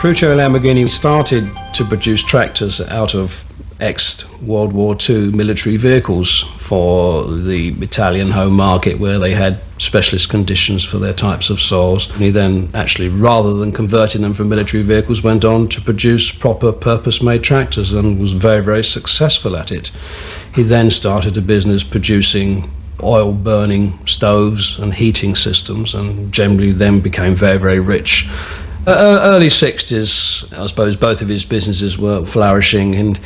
Ferruccio Lamborghini started to produce tractors out of ex-World War II military vehicles for the Italian home market, where they had specialist conditions for their types of soils. And he then actually, rather than converting them from military vehicles, went on to produce proper purpose-made tractors and was very, very successful at it. He then started a business producing oil-burning stoves and heating systems, and generally then became very, very rich. Early 60s, I suppose both of his businesses were flourishing, and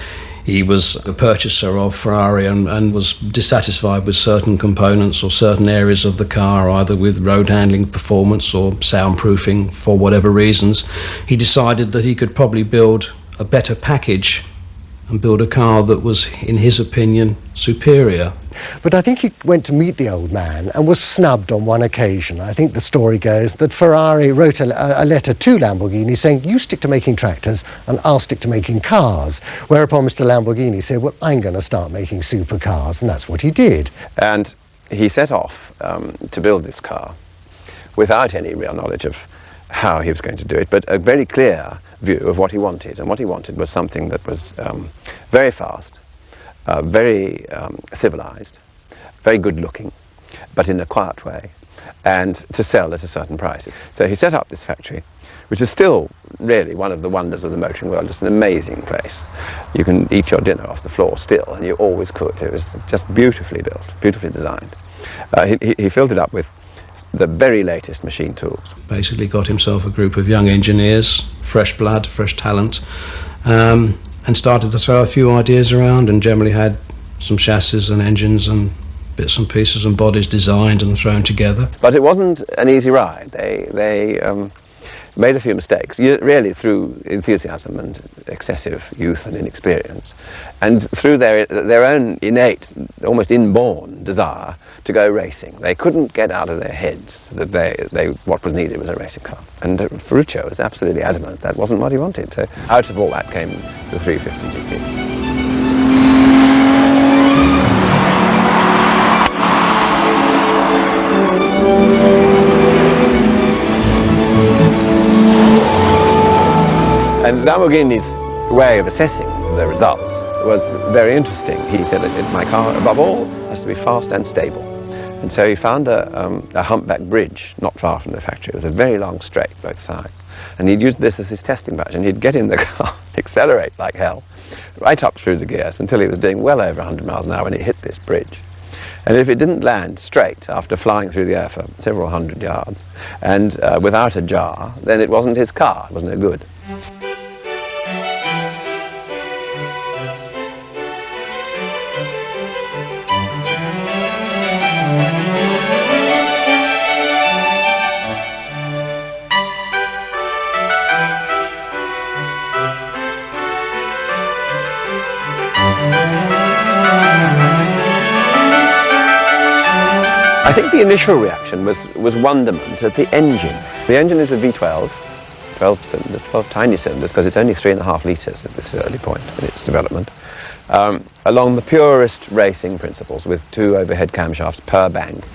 he was a purchaser of Ferrari and was dissatisfied with certain components or certain areas of the car, either with road handling performance or soundproofing for whatever reasons. He decided that he could probably build a better package and build a car that was, in his opinion, superior. But I think he went to meet the old man and was snubbed on one occasion. I think the story goes that Ferrari wrote a letter to Lamborghini saying, you stick to making tractors and I'll stick to making cars. Whereupon Mr. Lamborghini said, well, I'm going to start making supercars, and that's what he did. And he set off to build this car without any real knowledge of how he was going to do it, but a very clear view of what he wanted. And what he wanted was something that was very fast, very civilized, very good looking, but in a quiet way, and to sell at a certain price. So he set up this factory, which is still really one of the wonders of the motoring world. It's an amazing place. You can eat your dinner off the floor still, and you always could. It was just beautifully built, beautifully designed. He filled it up with the very latest machine tools. Basically got himself a group of young engineers, fresh blood, fresh talent, and started to throw a few ideas around, and generally had some chassis and engines and bits and pieces and bodies designed and thrown together. But it wasn't an easy ride. They made a few mistakes, really through enthusiasm and excessive youth and inexperience, and through their own innate, almost inborn desire to go racing. They couldn't get out of their heads that what was needed was a racing car. And Ferruccio was absolutely adamant that wasn't what he wanted. So out of all that came the 350 GT. And Lamborghini's way of assessing the results was very interesting. He said that my car, above all, has to be fast and stable. And so he found a humpback bridge not far from the factory. It was a very long straight, both sides. And he'd used this as his testing badge, and he'd get in the car, accelerate like hell, right up through the gears until he was doing well over 100 miles an hour when he hit this bridge. And if it didn't land straight after flying through the air for several hundred yards and without a jar, then it wasn't his car, it was no good. I think the initial reaction was wonderment at the engine. The engine is a V12, 12 cylinders, 12 tiny cylinders, because it's only 3.5 litres at this early point in its development, along the purest racing principles, with 2 overhead camshafts per bank,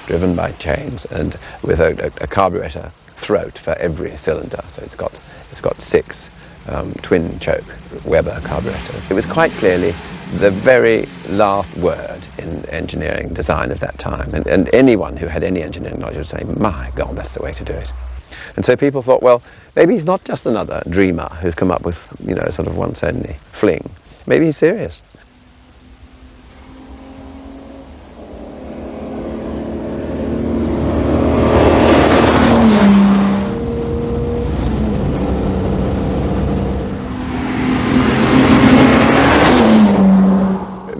driven by chains, and with a carburetor throat for every cylinder. So it's got 6 twin choke Weber carburetors. It was quite clearly the very last word in engineering design of that time, and anyone who had any engineering knowledge would say, my God, that's the way to do it. And so people thought, well, maybe he's not just another dreamer who's come up with, sort of once only fling. Maybe he's serious.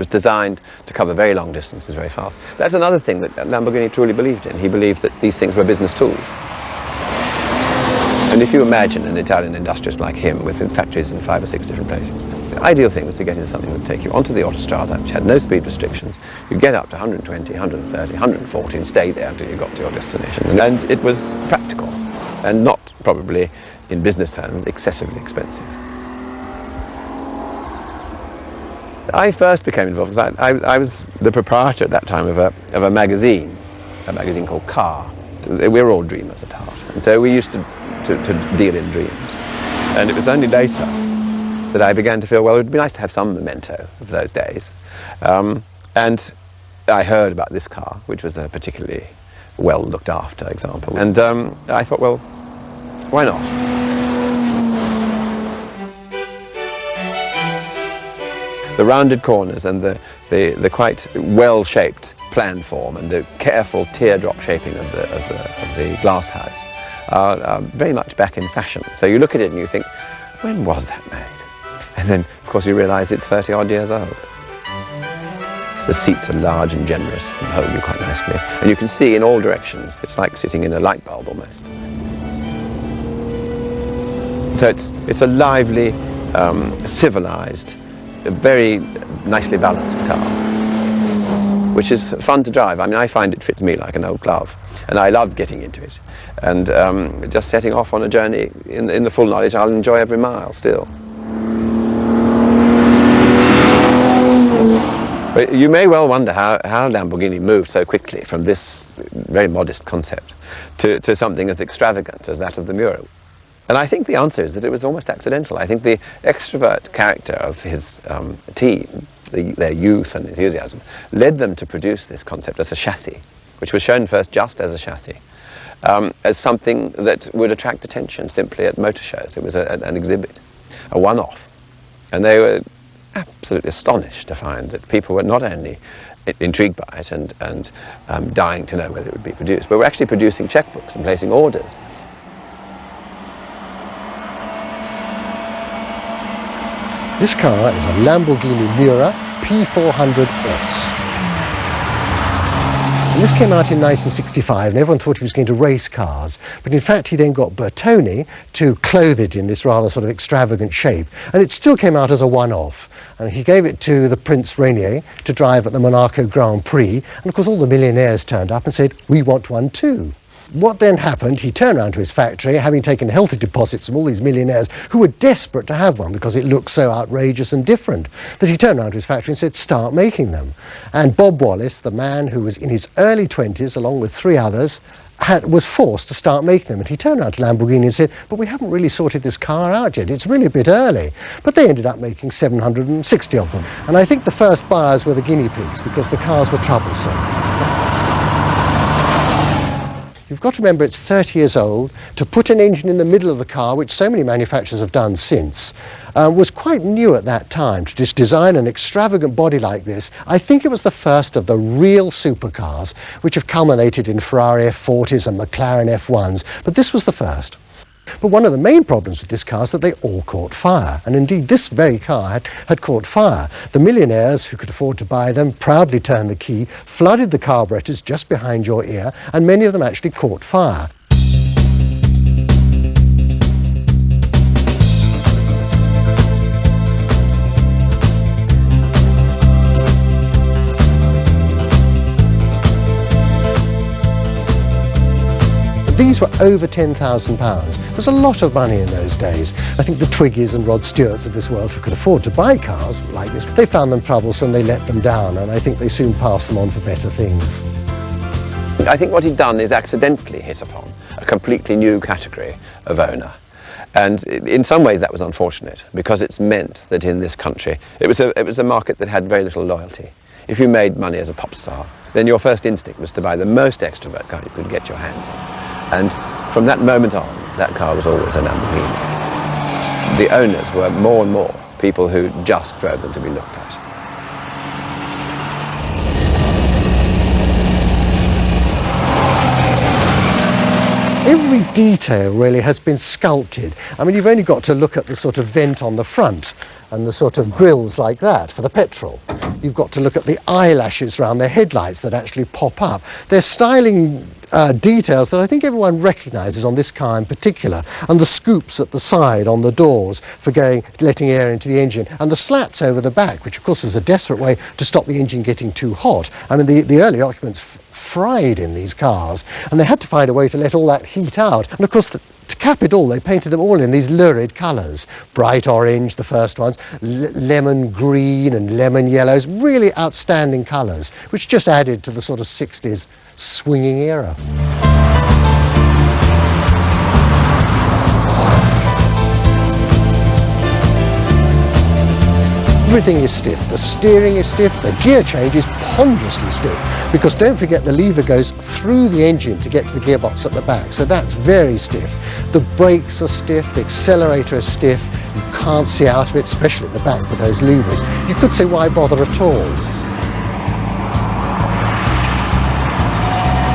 Designed to cover very long distances very fast. That's another thing that Lamborghini truly believed in. He believed that these things were business tools. And if you imagine an Italian industrialist like him with factories in 5 or 6 different places, the ideal thing was to get into something that would take you onto the autostrada, which had no speed restrictions. You get up to 120, 130, 140 and stay there until you got to your destination. And it was practical and not probably, in business terms, excessively expensive. I first became involved because I was the proprietor at that time of a magazine called Car. We were all dreamers at heart, and so we used to deal in dreams. And it was only later that I began to feel, well, it would be nice to have some memento of those days. And I heard about this car, which was a particularly well looked after example. And I thought, well, why not? The rounded corners and the quite well-shaped plan form and the careful teardrop shaping of the glass house are very much back in fashion. So you look at it and you think, when was that made? And then, of course, you realise it's 30 odd years old. The seats are large and generous and hold you quite nicely. And you can see in all directions. It's like sitting in a light bulb almost. So it's a lively, civilised, very nicely balanced car, which is fun to drive. I mean, I find it fits me like an old glove, and I love getting into it. And just setting off on a journey in the full knowledge I'll enjoy every mile still. But you may well wonder how Lamborghini moved so quickly from this very modest concept to something as extravagant as that of the Miura. And I think the answer is that it was almost accidental. I think the extrovert character of his team, their youth and enthusiasm, led them to produce this concept as a chassis, which was shown first just as a chassis, as something that would attract attention simply at motor shows. It was an exhibit, a one-off. And they were absolutely astonished to find that people were not only intrigued by it and dying to know whether it would be produced, but were actually producing checkbooks and placing orders. This car is a Lamborghini Miura P400S. And this came out in 1965, and everyone thought he was going to race cars. But in fact, he then got Bertone to clothe it in this rather sort of extravagant shape. And it still came out as a one-off. And he gave it to the Prince Rainier to drive at the Monaco Grand Prix. And of course, all the millionaires turned up and said, we want one too. What then happened, he turned around to his factory, having taken healthy deposits from all these millionaires who were desperate to have one because it looked so outrageous and different, that he turned around to his factory and said, start making them. And Bob Wallace, the man who was in his early 20s, along with 3 others, was forced to start making them. And he turned around to Lamborghini and said, but we haven't really sorted this car out yet. It's really a bit early. But they ended up making 760 of them. And I think the first buyers were the guinea pigs because the cars were troublesome. You've got to remember it's 30 years old. To put an engine in the middle of the car, which so many manufacturers have done since, was quite new at that time. To just design an extravagant body like this, I think it was the first of the real supercars, which have culminated in Ferrari F40s and McLaren F1s, but this was the first. But one of the main problems with this car is that they all caught fire. And indeed, this very car had caught fire. The millionaires who could afford to buy them proudly turned the key, flooded the carburetors just behind your ear, and many of them actually caught fire. These were over £10,000. It was a lot of money in those days. I think the Twiggies and Rod Stewarts of this world who could afford to buy cars like this, they found them troublesome, they let them down, and I think they soon passed them on for better things. I think what he'd done is accidentally hit upon a completely new category of owner. And in some ways that was unfortunate, because it's meant that in this country, it was a market that had very little loyalty. If you made money as a pop star, then your first instinct was to buy the most extrovert car you could get your hands on. And from that moment on, that car was always a Lamborghini. The owners were more and more people who just drove them to be looked at. Every detail really has been sculpted. I mean, you've only got to look at the sort of vent on the front and the sort of grills like that for the petrol. You've got to look at the eyelashes around their headlights that actually pop up. They're styling details that I think everyone recognises on this car in particular, and the scoops at the side on the doors for letting air into the engine, and the slats over the back, which of course was a desperate way to stop the engine getting too hot. I mean, the early occupants fried in these cars, and they had to find a way to let all that heat out. And of course, to cap it all, they painted them all in these lurid colours. Bright orange, the first ones, lemon green and lemon yellows, really outstanding colours, which just added to the sort of 60s swinging era. Everything is stiff. The steering is stiff, the gear change is ponderously stiff, because don't forget the lever goes through the engine to get to the gearbox at the back, so that's very stiff. The brakes are stiff, the accelerator is stiff, you can't see out of it, especially at the back with those levers. You could say, why bother at all?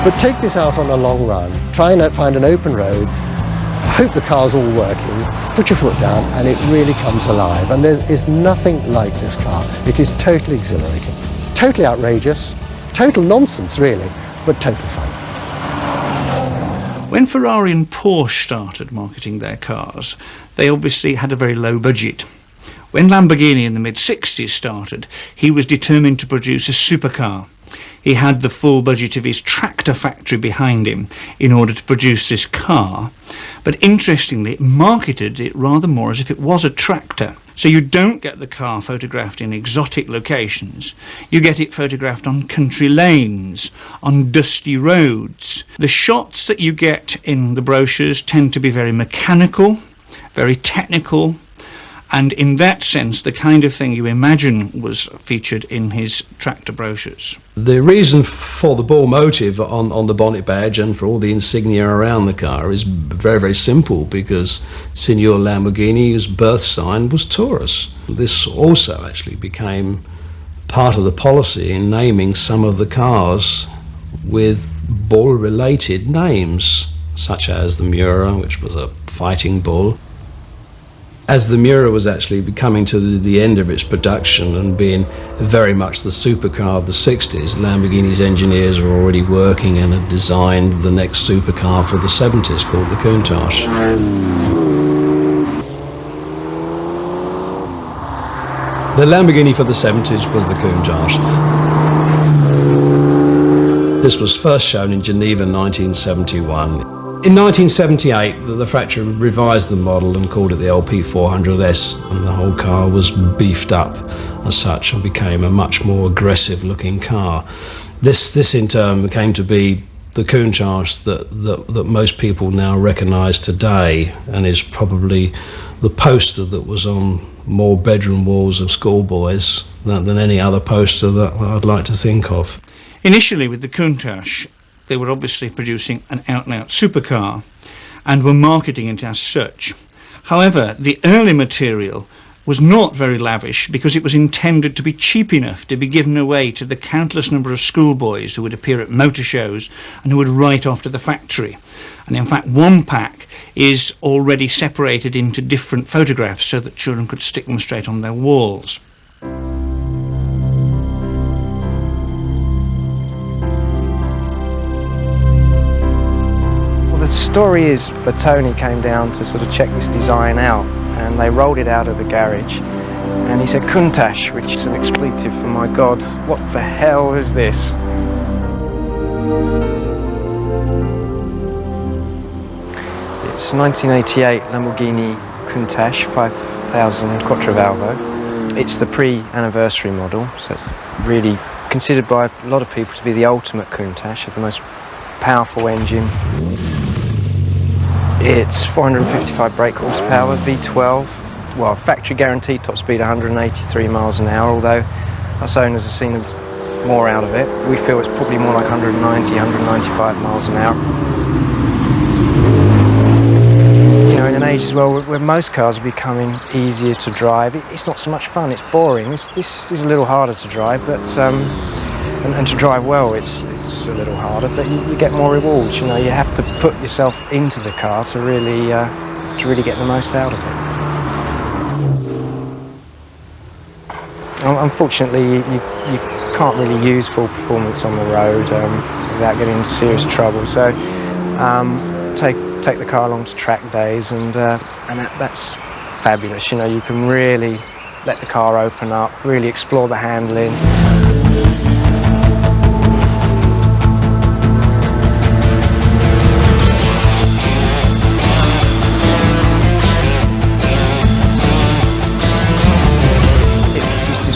But take this out on a long run, try and find an open road, hope the car's all working, put your foot down, and it really comes alive. And there is nothing like this car. It is totally exhilarating, totally outrageous, total nonsense really, but total fun. When Ferrari and Porsche started marketing their cars, they obviously had a very low budget. When Lamborghini in the mid-60s started, he was determined to produce a supercar. He had the full budget of his tractor factory behind him in order to produce this car, but interestingly marketed it rather more as if it was a tractor. So you don't get the car photographed in exotic locations, you get it photographed on country lanes, on dusty roads. The shots that you get in the brochures tend to be very mechanical, very technical, and in that sense the kind of thing you imagine was featured in his tractor brochures. The reason for the bull motive on the bonnet badge and for all the insignia around the car is very, very simple, because Signor Lamborghini's birth sign was Taurus. This also actually became part of the policy in naming some of the cars with bull-related names, such as the Miura, which was a fighting bull. As the Miura was actually coming to the end of its production and being very much the supercar of the 60s, Lamborghini's engineers were already working and had designed the next supercar for the 70s called the Countach. The Lamborghini for the 70s was the Countach. This was first shown in Geneva in 1971. In 1978, the factory revised the model and called it the LP400S, and the whole car was beefed up as such and became a much more aggressive looking car. This in turn came to be the Countach that most people now recognise today, and is probably the poster that was on more bedroom walls of schoolboys than any other poster that I'd like to think of. Initially with the Countach, they were obviously producing an out-and-out supercar and were marketing it as such. However, the early material was not very lavish because it was intended to be cheap enough to be given away to the countless number of schoolboys who would appear at motor shows and who would write off to the factory. And in fact, one pack is already separated into different photographs so that children could stick them straight on their walls. The story is Bertoni came down to sort of check this design out, and they rolled it out of the garage, and he said Countach, which is an expletive for my God, what the hell is this? It's 1988 Lamborghini Countach 5000 Quattrovalvo. It's the pre-anniversary model, so it's really considered by a lot of people to be the ultimate Countach, the most powerful engine. It's 455 brake horsepower, V12, well, factory guaranteed top speed 183 miles an hour, although us owners have seen more out of it. We feel it's probably more like 190, 195 miles an hour. You know, in an age as well where most cars are becoming easier to drive, it's not so much fun, it's boring. This is a little harder to drive, but and to drive well, it's a little harder, but you get more rewards. You know, you have to put yourself into the car to really get the most out of it. Unfortunately, you can't really use full performance on the road without getting into serious trouble. So take the car along to track days, and that's fabulous. You know, you can really let the car open up, really explore the handling.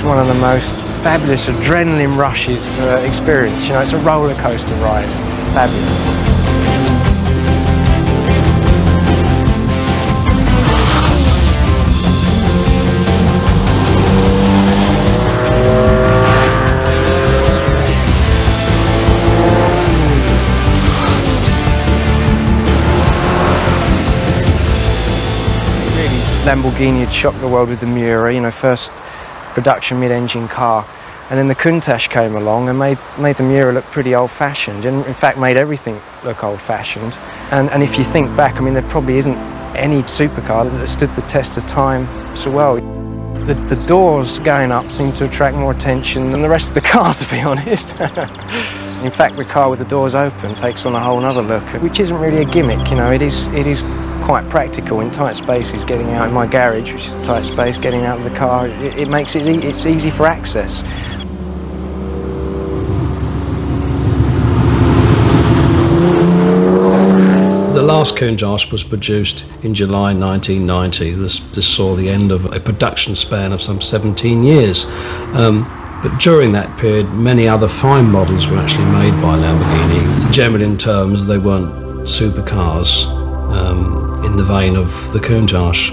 One of the most fabulous adrenaline rushes experience. You know, it's a roller coaster ride. Fabulous. Lamborghini had shocked the world with the Miura, you know, first production mid-engine car. And then the Countach came along and made the Miura look pretty old-fashioned, and in fact made everything look old-fashioned. And if you think back, I mean, there probably isn't any supercar that stood the test of time so well. The doors going up seem to attract more attention than the rest of the car, to be honest. In fact, the car with the doors open takes on a whole other look, which isn't really a gimmick, you know, it is quite practical in tight spaces. Getting out in my garage, which is a tight space, getting out of the car, it makes it's easy for access. The last Countach was produced in July 1990. This saw the end of a production span of some 17 years. But during that period, many other fine models were actually made by Lamborghini. Generally, in terms, they weren't supercars in the vein of the Countach.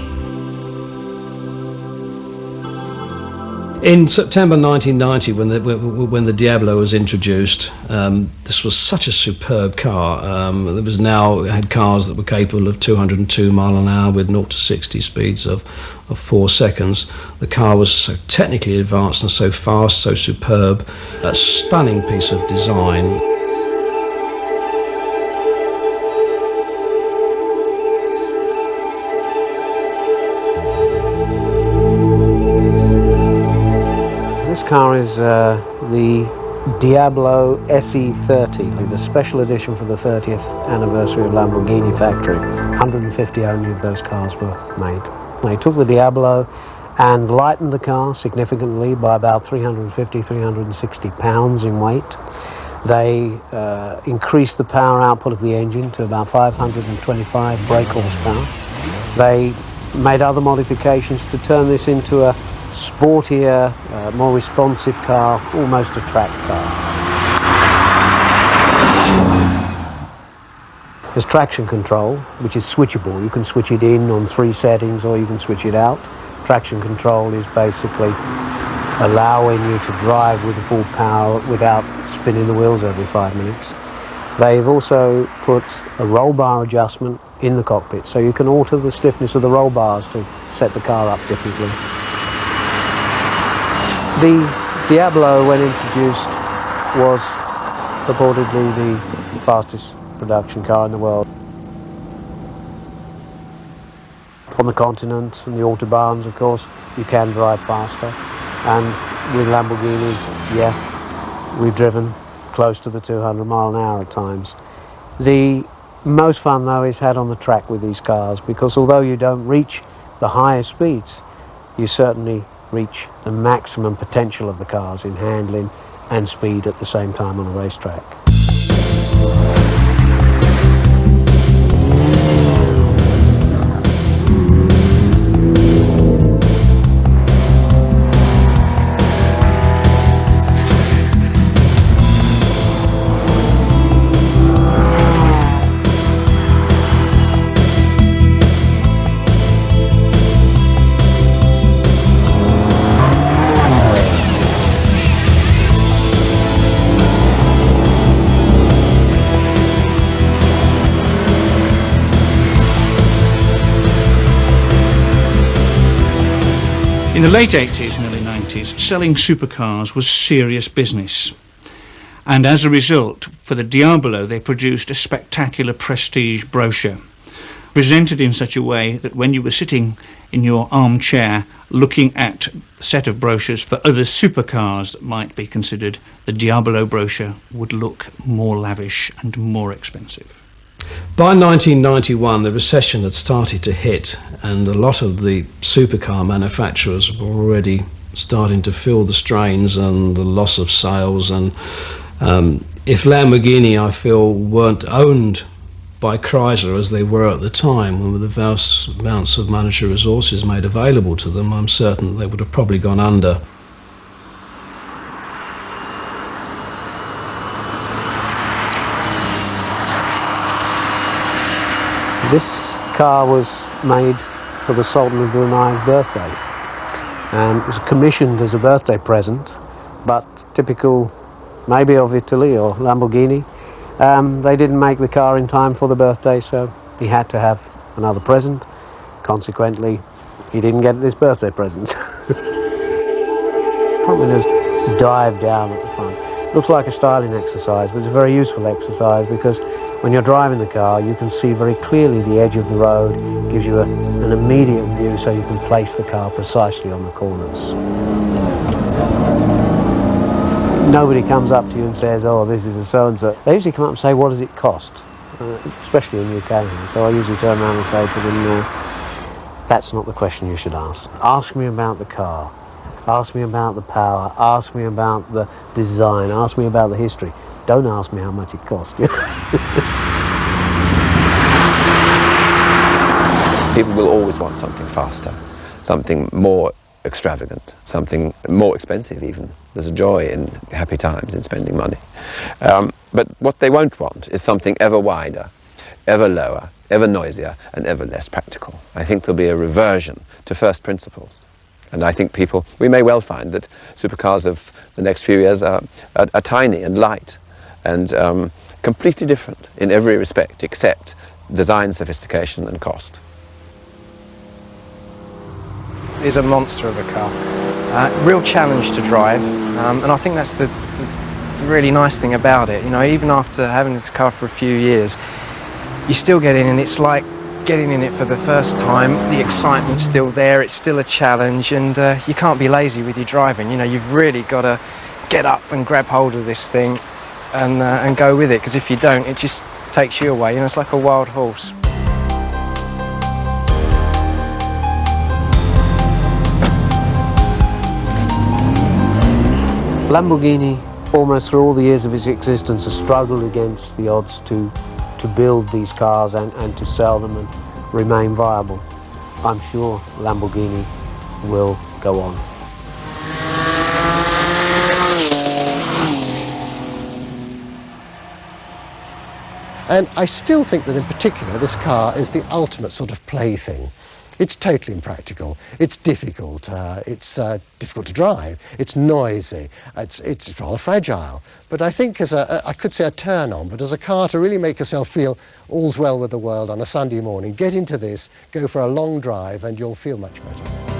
In September 1990, when the Diablo was introduced, this was such a superb car. It had cars that were capable of 202 mile an hour with 0 to 60 speeds of 4 seconds. The car was so technically advanced and so fast, so superb, a stunning piece of design. This car is the Diablo SE30, the special edition for the 30th anniversary of Lamborghini factory. 150 only of those cars were made. They took the Diablo and lightened the car significantly by about 350, 360 pounds in weight. They increased the power output of the engine to about 525 brake horsepower. They made other modifications to turn this into a sportier, more responsive car, almost a track car. There's traction control, which is switchable. You can switch it in on 3 settings or you can switch it out. Traction control is basically allowing you to drive with the full power without spinning the wheels every 5 minutes. They've also put a roll bar adjustment in the cockpit, so you can alter the stiffness of the roll bars to set the car up differently. The Diablo, when introduced, was purportedly the fastest production car in the world. On the continent and the autobahns, of course, you can drive faster. And with Lamborghinis, yeah, we've driven close to the 200 mile an hour at times. The most fun, though, is had on the track with these cars, because although you don't reach the highest speeds, you certainly reach the maximum potential of the cars in handling and speed at the same time on a racetrack. In the late 80s and early 90s, selling supercars was serious business. And as a result, for the Diablo, they produced a spectacular prestige brochure, presented in such a way that when you were sitting in your armchair looking at a set of brochures for other supercars that might be considered, the Diablo brochure would look more lavish and more expensive. By 1991, the recession had started to hit, and a lot of the supercar manufacturers were already starting to feel the strains and the loss of sales. And if Lamborghini, I feel, weren't owned by Chrysler as they were at the time, with the vast amounts of monetary resources made available to them, I'm certain they would have probably gone under. This car was made for the Sultan of Brunei's birthday, and it was commissioned as a birthday present, but typical maybe of Italy or Lamborghini, they didn't make the car in time for the birthday, so he had to have another present. Consequently, he didn't get this birthday present. Front windows dive down at the front. Looks like a styling exercise, but it's a very useful exercise because when you're driving the car, you can see very clearly the edge of the road, gives you an immediate view so you can place the car precisely on the corners. Nobody comes up to you and says, oh, this is a so-and-so. They usually come up and say, what does it cost? Especially in the UK. So I usually turn around and say to them, that's not the question you should ask. Ask me about the car. Ask me about the power. Ask me about the design. Ask me about the history. Don't ask me how much it cost. People will always want something faster, something more extravagant, something more expensive even. There's a joy in happy times in spending money. But what they won't want is something ever wider, ever lower, ever noisier, and ever less practical. I think there'll be a reversion to first principles. And I think we may well find that supercars of the next few years are tiny and light and completely different in every respect except design, sophistication and cost. It's a monster of a car. Real challenge to drive, and I think that's the really nice thing about it. You know, even after having this car for a few years, you still get in and it's like getting in it for the first time. The excitement's still there, it's still a challenge, and you can't be lazy with your driving. You know, you've really got to get up and grab hold of this thing and go with it, because if you don't, it just takes you away. You know, it's like a wild horse. Lamborghini, almost through all the years of its existence, has struggled against the odds to build these cars and to sell them and remain viable. I'm sure Lamborghini will go on. And I still think that in particular this car is the ultimate sort of plaything. It's totally impractical, it's difficult to drive, it's noisy, it's rather fragile. But I think I could say a turn-on, but as a car to really make yourself feel all's well with the world on a Sunday morning, get into this, go for a long drive and you'll feel much better.